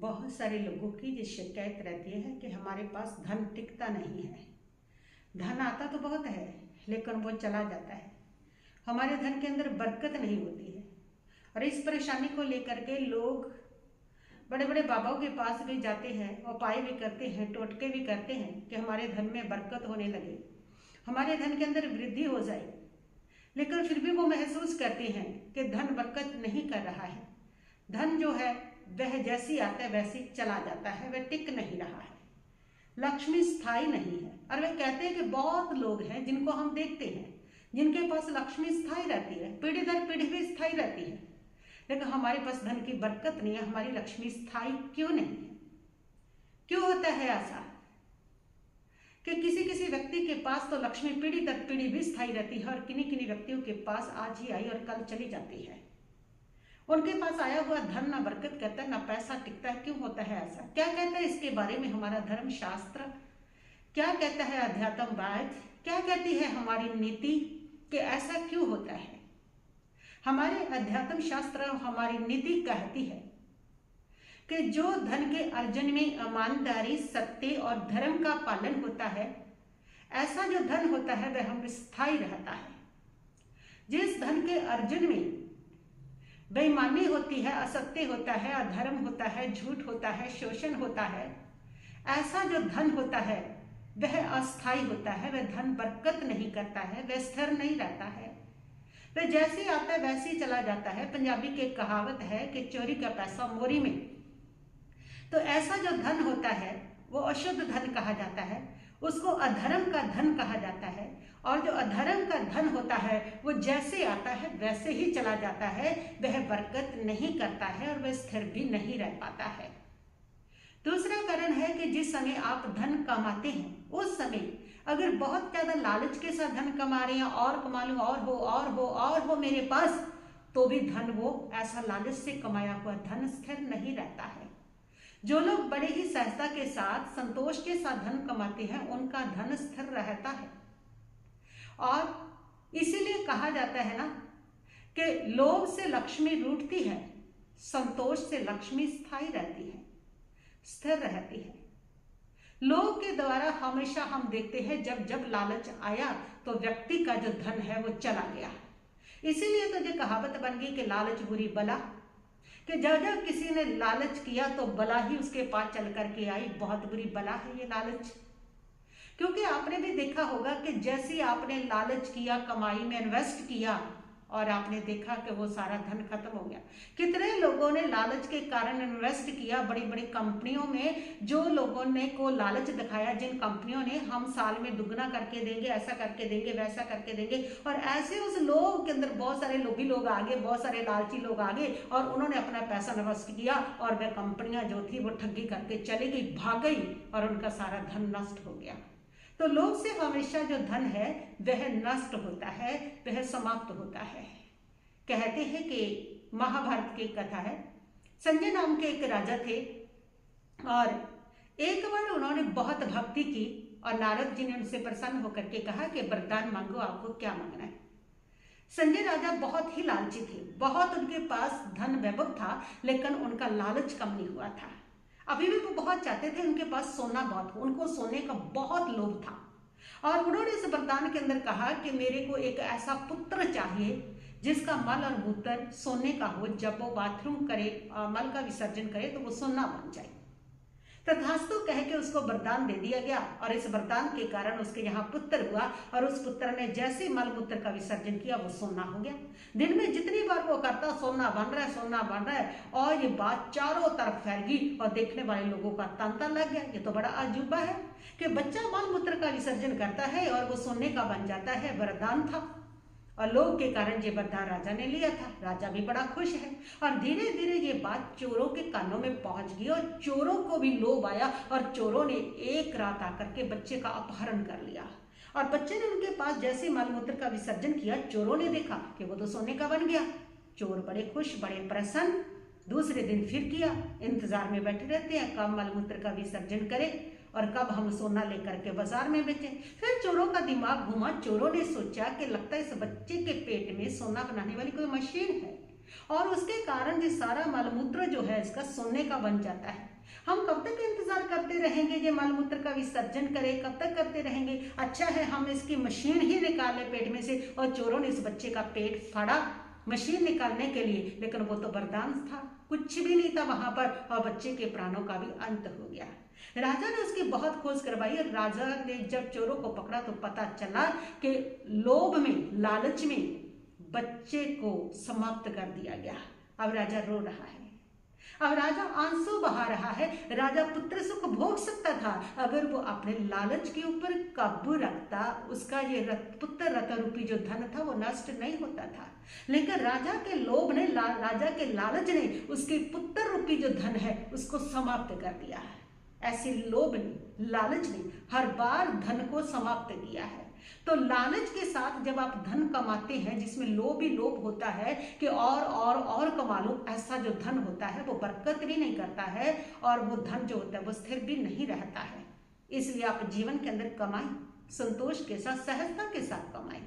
बहुत सारे लोगों की ये शिकायत रहती है कि हमारे पास धन टिकता नहीं है। धन आता तो बहुत है लेकिन वो चला जाता है। हमारे धन के अंदर बरकत नहीं होती है और इस परेशानी को लेकर के लोग बड़े बड़े बाबाओं के पास भी जाते हैं, उपाय भी करते हैं, टोटके भी करते हैं कि हमारे धन में बरकत होने लगे, हमारे धन के अंदर वृद्धि हो जाए। लेकिन फिर भी वो महसूस करते हैं कि धन बरकत नहीं कर रहा है। धन जो है वह जैसी आता है वैसी चला जाता है, वह टिक नहीं रहा है। लक्ष्मी स्थायी नहीं है। और वे कहते हैं कि बहुत लोग हैं जिनको हम देखते हैं जिनके पास लक्ष्मी स्थायी रहती है, पीढ़ी दर पीढ़ी भी स्थायी रहती है, लेकिन हमारे पास धन की बरकत नहीं है। हमारी लक्ष्मी स्थायी क्यों नहीं है? क्यों होता है ऐसा कि किसी किसी व्यक्ति के पास तो लक्ष्मी पीढ़ी दर पीढ़ी भी स्थायी रहती है और किन्हीं किन्हीं व्यक्तियों के पास आज ही आई और कल चली जाती है। उनके पास आया हुआ धन ना बरकत करता है, ना पैसा टिकता है। क्यों होता है ऐसा? क्या कहता है इसके बारे में हमारा धर्म शास्त्र? क्या कहता है अध्यात्मवाद? क्या कहती है हमारी नीति कि ऐसा क्यों होता है? हमारे अध्यात्म शास्त्र हमारी नीति कहती है कि जो धन के अर्जन में ईमानदारी, सत्य और धर्म का पालन होता है, ऐसा जो धन होता है वह हम स्थायी रहता है। जिस धन के अर्जन में बेईमानी होती है, असत्य होता है, अधर्म होता है, झूठ होता है, शोषण होता है, ऐसा जो धन होता है वह अस्थायी होता है। वह धन बरकत नहीं करता है, वह स्थिर नहीं रहता है, वह जैसे आता है वैसे ही चला जाता है। पंजाबी की एक कहावत है कि चोरी का पैसा मोरी में। तो ऐसा जो धन होता है वो अशुद्ध धन कहा जाता है, उसको अधर्म का धन कहा जाता है। और जो अधर्म का धन होता है वो जैसे आता है वैसे ही चला जाता है, वह बरकत नहीं करता है और वह स्थिर भी नहीं रह पाता है। दूसरा कारण है कि जिस समय आप धन कमाते हैं उस समय अगर बहुत ज्यादा लालच के साथ धन कमा रहे हैं, और कमा लूं, और हो और हो और हो मेरे पास, तो भी धन वो ऐसा लालच से कमाया हुआ धन स्थिर नहीं रहता है। जो लोग बड़े ही सहजता के साथ, संतोष के साथ धन कमाते हैं उनका धन स्थिर रहता है। और इसीलिए कहा जाता है ना कि लोभ से लक्ष्मी रूठती है, संतोष से लक्ष्मी स्थायी रहती है, स्थिर रहती है। लोभ के द्वारा हमेशा हम देखते हैं जब जब लालच आया तो व्यक्ति का जो धन है वो चला गया। इसीलिए तो जो कहावत बन गई कि लालच बुरी बला, कि जब जब किसी ने लालच किया तो बला ही उसके पास चल करके आई। बहुत बुरी बला है ये लालच। क्योंकि आपने भी देखा होगा कि जैसे आपने लालच किया, कमाई में इन्वेस्ट किया और आपने देखा कि वो सारा धन खत्म हो गया। कितने लोगों ने लालच के कारण इन्वेस्ट किया बड़ी बड़ी कंपनियों में। जो लोगों ने को लालच दिखाया, जिन कंपनियों ने हम साल में दुगना करके देंगे, ऐसा करके देंगे, वैसा करके देंगे, और ऐसे उस लोग के अंदर बहुत सारे लोभी लोग आगे, बहुत सारे लालची लोग आगे और उन्होंने अपना पैसा इन्वेस्ट किया और वह कंपनियां जो थी वो ठगी करके चली गई, भाग गई और उनका सारा धन नष्ट हो गया। तो लोभ से हमेशा जो धन है वह नष्ट होता है, वह समाप्त होता है। कहते हैं कि महाभारत की कथा है, संजय नाम के एक राजा थे और एक बार उन्होंने बहुत भक्ति की और नारद जी ने उनसे प्रसन्न होकर के कहा कि वरदान मांगो, आपको क्या मांगना है। संजय राजा बहुत ही लालची थे, बहुत उनके पास धन वैभव था, लेकिन उनका लालच कम नहीं हुआ था। अभी भी वो बहुत चाहते थे, उनके पास सोना बहुत हो, उनको सोने का बहुत लोभ था। और उन्होंने इस वरदान के अंदर कहा कि मेरे को एक ऐसा पुत्र चाहिए जिसका मल और मूत्र सोने का हो, जब वो बाथरूम करे, मल का विसर्जन करे तो वो सोना बन जाए। तथास्तु कह के उसको वरदान दे दिया गया और इस वरदान के कारण उसके यहाँ पुत्र हुआ और उस पुत्र ने जैसे मल मूत्र का विसर्जन किया वो सोना हो गया। दिन में जितनी बार वो करता सोना बन रहा है, सोना बन रहा है। और ये बात चारों तरफ फैल गई और देखने वाले लोगों का तांता लग गया। ये तो बड़ा अजूबा है कि बच्चा मल मूत्र का विसर्जन करता है और वो सोने का बन जाता है। वरदान था और लोभ के कारण ये वरदान राजा ने लिया था। राजा भी बड़ा खुश है और धीरे धीरे ये बात चोरों के कानों में पहुंच गई और चोरों को भी लोभ आया और चोरों ने एक रात आकर के बच्चे का अपहरण कर लिया। और बच्चे ने उनके पास जैसे मलमूत्र का विसर्जन किया, चोरों ने देखा कि वो तो सोने का बन गया। चोर बड़े खुश, बड़े प्रसन्न। दूसरे दिन फिर किया, इंतजार में बैठे रहते हैं कब मलमूत्र का विसर्जन करे और कब हम सोना लेकर के बाजार में बेचें। फिर चोरों का दिमाग घुमा, चोरों ने सोचा कि लगता है इस बच्चे के पेट में सोना बनाने वाली कोई मशीन है। और उसके कारण ये सारा मलमूत्र जो है इसका सोने का बन जाता है। हम कब तक इंतजार करते रहेंगे ये मलमूत्र का विसर्जन करे, कब तक करते रहेंगे? अच्छा है हम इसकी मशीन ही निकाले पेट में से, और चोरों ने इस बच्चे का पेट फाड़ा मशीन निकालने के लिए, लेकिन वो तो वरदान था, कुछ भी नहीं था वहां पर, और बच्चे के प्राणों का भी अंत हो गया। राजा ने उसकी बहुत खोज करवाई, और राजा ने जब चोरों को पकड़ा तो पता चला कि लोभ में, लालच में बच्चे को समाप्त कर दिया गया। अब राजा रो रहा है, अब राजा आंसू बहा रहा है। राजा पुत्र सुख भोग सकता था अगर वो अपने लालच के ऊपर काबू रखता, उसका ये पुत्र रथ रूपी जो धन था वो नष्ट नहीं होता था। लेकिन राजा के लोभ ने, राजा के लालच ने उसके पुत्र रूपी जो धन है उसको समाप्त कर दिया है। ऐसे लोभ ने, लालच ने हर बार धन को समाप्त किया है। तो लालच के साथ जब आप धन कमाते हैं जिसमें लोभ ही लोभ होता है कि और कमा लो, ऐसा जो धन होता है वो बरकत भी नहीं करता है, और वो धन जो होता है वो स्थिर भी नहीं रहता है। इसलिए आप जीवन के अंदर कमाएं, संतोष के साथ, सहजता के साथ कमाएं।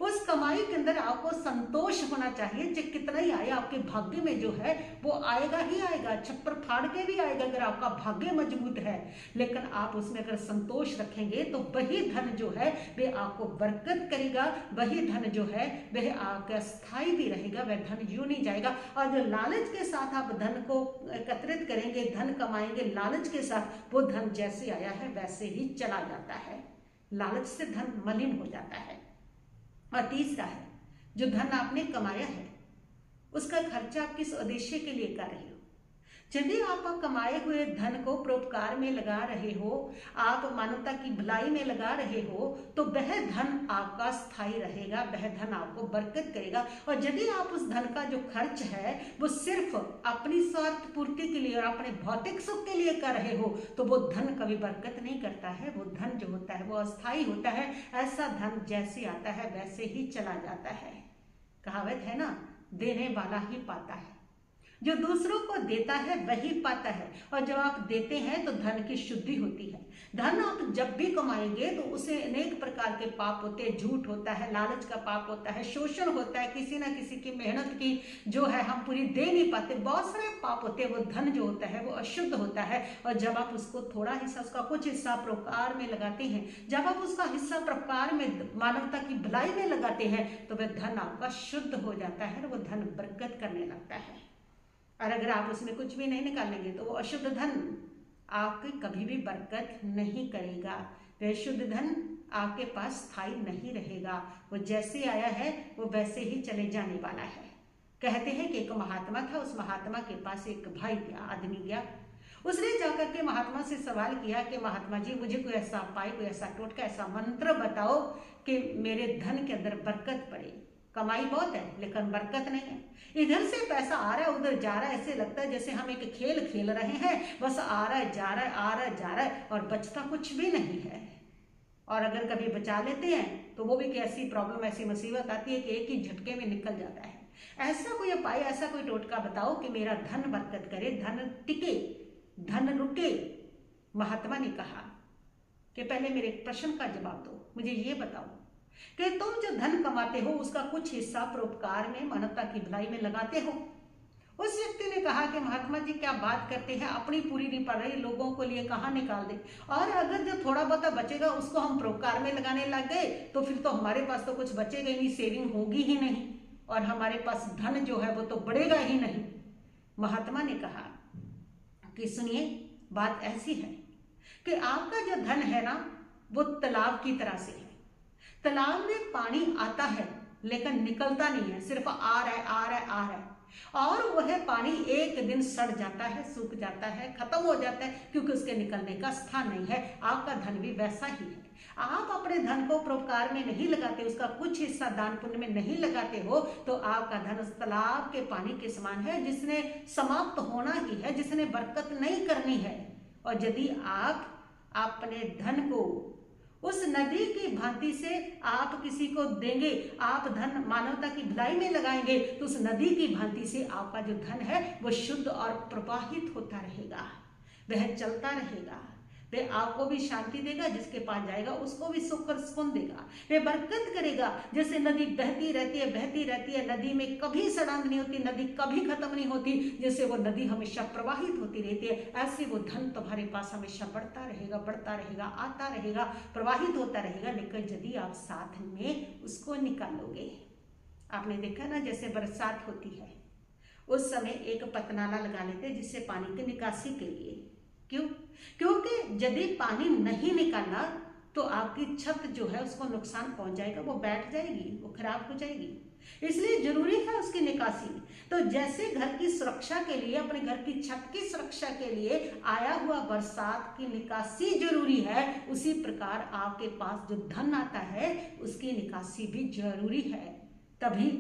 उस कमाई के अंदर आपको संतोष होना चाहिए, चाहे कितना ही आए आपके भाग्य में जो है वो आएगा ही आएगा, छप्पर फाड़ के भी आएगा अगर आपका भाग्य मजबूत है। लेकिन आप उसमें अगर संतोष रखेंगे तो वही धन जो है वह आपको बरकत करेगा, वही धन जो है वह आपका स्थायी भी रहेगा, वह धन यूं नहीं जाएगा। और जो लालच के साथ आप धन को एकत्रित करेंगे, धन कमाएंगे लालच के साथ, वो धन जैसे आया है वैसे ही चला जाता है। लालच से धन मलिन हो जाता है। और तीसरा है, जो धन आपने कमाया है उसका खर्चा आप किस उद्देश्य के लिए कर रहे हो। यदि आप कमाए हुए धन को परोपकार में लगा रहे हो, आप मानवता की भलाई में लगा रहे हो, तो वह धन आपका स्थायी रहेगा, वह धन आपको बरकत करेगा। और यदि आप उस धन का जो खर्च है वो सिर्फ अपनी स्वार्थ पूर्ति के लिए और अपने भौतिक सुख के लिए कर रहे हो, तो वो धन कभी बरकत नहीं करता है। वो धन जो होता है वो अस्थायी होता है। ऐसा धन जैसे आता है वैसे ही चला जाता है। कहावत है ना, देने वाला ही पाता है, जो दूसरों को देता है वही पाता है। और जब आप देते हैं तो धन की शुद्धि होती है। धन आप जब भी कमाएंगे तो उसे अनेक प्रकार के पाप होते हैं, झूठ होता है, लालच का पाप होता है, शोषण होता है, किसी ना किसी की मेहनत की जो है हम पूरी दे नहीं पाते, बहुत सारे पाप होते हैं। वो धन जो होता है वो अशुद्ध होता है। और जब आप उसको थोड़ा हिस्सा, उसका कुछ हिस्सा परोपकार में लगाते हैं, जब आप उसका हिस्सा परोपकार में, मानवता की भलाई में लगाते हैं, तो वह धन आपका शुद्ध हो जाता है, वो धन बरकत करने लगता है। और अगर आप उसमें कुछ भी नहीं निकालेंगे तो वो अशुद्ध धन आपकी कभी भी बरकत नहीं करेगा। वह शुद्ध धन आपके पास स्थायी नहीं रहेगा, वो जैसे आया है वो वैसे ही चले जाने वाला है। कहते हैं कि एक महात्मा था, उस महात्मा के पास एक भाई गया, आदमी गया। उसने जाकर के महात्मा से सवाल किया कि महात्मा जी, मुझे कोई ऐसा उपाय, कोई ऐसा टोटका, ऐसा मंत्र बताओ कि मेरे धन के अंदर बरकत पड़े। कमाई बहुत है लेकिन बरकत नहीं है, इधर से पैसा आ रहा है उधर जा रहा है, ऐसे लगता है जैसे हम एक खेल खेल रहे हैं, बस आ रहा है जा रहा है, आ रहा है जा रहा है, और बचता कुछ भी नहीं है। और अगर कभी बचा लेते हैं तो वो भी कैसी प्रॉब्लम, ऐसी मुसीबत आती है कि एक ही झटके में निकल जाता है। ऐसा कोई उपाय, ऐसा कोई टोटका बताओ कि मेरा धन बरकत करे, धन टिके, धन रुके। महात्मा ने कहा कि पहले मेरे प्रश्न का जवाब दो, मुझे ये बताओ कि तुम जो धन कमाते हो उसका कुछ हिस्सा परोपकार में, मानवता की भलाई में लगाते हो। उस व्यक्ति ने कहा कि महात्मा जी क्या बात करते हैं, अपनी पूरी नहीं पड़ रही, लोगों को लिए कहाँ निकाल दे, और अगर जो थोड़ा बहुत बचेगा उसको हम परोपकार में लगाने लग गए तो फिर तो हमारे पास तो कुछ बचेगा ही नहीं, सेविंग होगी ही नहीं, और हमारे पास धन जो है वो तो बढ़ेगा ही नहीं। महात्मा ने कहा कि सुनिए, बात ऐसी है कि आपका जो धन है ना वो तालाब की तरह से है। तालाब में पानी आता है लेकिन निकलता नहीं है, सिर्फ आ रहा है, आ रहा है, आ रहा है, और वह पानी एक दिन सड़ जाता है, सूख जाता है, खत्म हो जाता है, क्योंकि उसके निकलने का स्थान नहीं है। आपका धन भी वैसा ही है। आप अपने धन को परोपकार में नहीं लगाते, उसका कुछ हिस्सा दान पुण्य में नहीं लगाते हो, तो आपका धन उस तालाब के पानी के समान है, जिसने समाप्त होना ही है, जिसने बरकत नहीं करनी है। और यदि आप अपने धन को उस नदी की भांति से आप किसी को देंगे, आप धन मानवता की भलाई में लगाएंगे, तो उस नदी की भांति से आपका जो धन है वो शुद्ध और प्रवाहित होता रहेगा, वह चलता रहेगा। वे आपको भी शांति देगा, जिसके पास जाएगा उसको भी सुख और सुकून देगा। वे बरकत करेगा। जैसे नदी बहती रहती है, बहती रहती है, नदी में कभी सड़ांध नहीं होती, नदी कभी खत्म नहीं होती, जैसे वो नदी हमेशा प्रवाहित होती रहती है, ऐसे वो धन तुम्हारे पास हमेशा बढ़ता रहेगा, बढ़ता रहेगा, आता रहेगा, प्रवाहित होता रहेगा। लेकिन यदि आप साथ में उसको निकालोगे। आपने देखा ना, जैसे बरसात होती है उस समय एक पतनाला लगा लेते हैं जिससे पानी की निकासी के लिए। क्यों? क्योंकि यदि पानी नहीं निकाला तो आपकी छत जो है उसको नुकसान पहुंच जाएगा, वो बैठ जाएगी, वो खराब हो जाएगी। इसलिए जरूरी है उसकी निकासी। तो जैसे घर की सुरक्षा के लिए, अपने घर की छत की सुरक्षा के लिए आया हुआ बरसात की निकासी जरूरी है, उसी प्रकार आपके पास जो धन आता है उसकी निकासी भी जरूरी है। तभी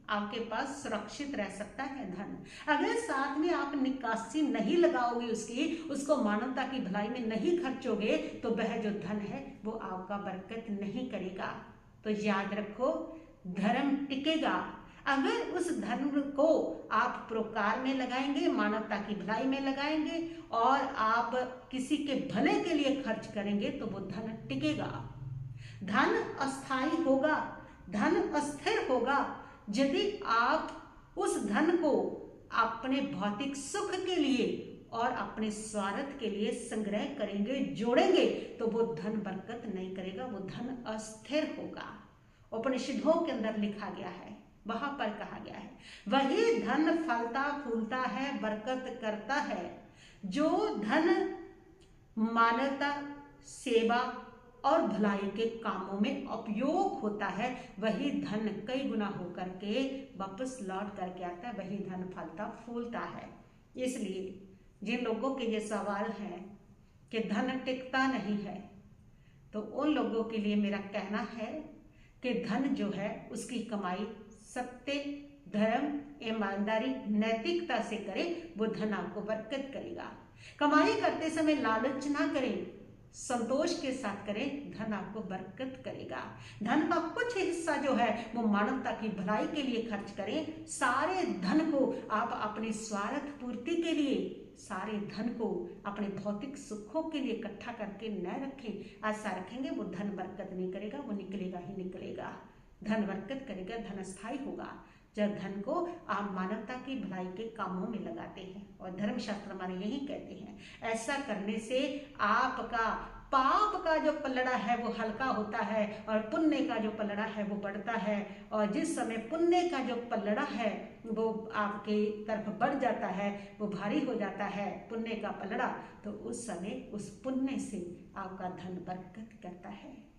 आपके पास सुरक्षित रह सकता है धन। अगर साथ में आप निकासी नहीं लगाओगे उसकी, उसको मानवता की भलाई में नहीं खर्चोगे, तो वह जो धन है वो आपका बरकत नहीं करेगा। तो याद रखो, धर्म टिकेगा अगर उस धन को आप परोपकार में लगाएंगे, मानवता की भलाई में लगाएंगे और आप किसी के भले के लिए खर्च करेंगे, तो वो धन टिकेगा। धन अस्थायी होगा, धन अस्थिर होगा यदि आप उस धन को अपने भौतिक सुख के लिए और अपने स्वार्थ के लिए संग्रह करेंगे, जोड़ेंगे, तो वो धन बरकत नहीं करेगा, वो धन अस्थिर होगा। उपनिषदों के अंदर लिखा गया है, वहां पर कहा गया है, वही धन फलता फूलता है, बरकत करता है। जो धन मानवता, सेवा और भलाई के कामों में उपयोग होता है, वही धन कई गुना होकर के वापस लौट करके आता है, वही धन फलता फूलता है। इसलिए जिन लोगों के ये सवाल है कि धन टिकता नहीं है, तो उन लोगों के लिए मेरा कहना है कि धन जो है उसकी कमाई सत्य, धर्म, ईमानदारी, नैतिकता से करें, वो धन आपको बरकत करेगा। कमाई करते समय लालच ना करें, संतोष के साथ करें, धन आपको बरकत करेगा। धन का कुछ हिस्सा जो है वो मानवता की भलाई के लिए खर्च करें। सारे धन को आप अपनी स्वार्थ पूर्ति के लिए, सारे धन को अपने भौतिक सुखों के लिए इकट्ठा करके न रखें। ऐसा रखेंगे वो धन बरकत नहीं करेगा, वो निकलेगा ही निकलेगा। धन बरकत करेगा, धन स्थायी होगा जब धन को आप मानवता की भलाई के कामों में लगाते हैं। और धर्मशास्त्र हमारे यही कहते हैं, ऐसा करने से आपका पाप का जो पलड़ा है वो हल्का होता है और पुण्य का जो पलड़ा है वो बढ़ता है। और जिस समय पुण्य का जो पलड़ा है वो आपके तरफ बढ़ जाता है, वो भारी हो जाता है पुण्य का पलड़ा, तो उस समय उस पुण्य से आपका धन बरकत करता है।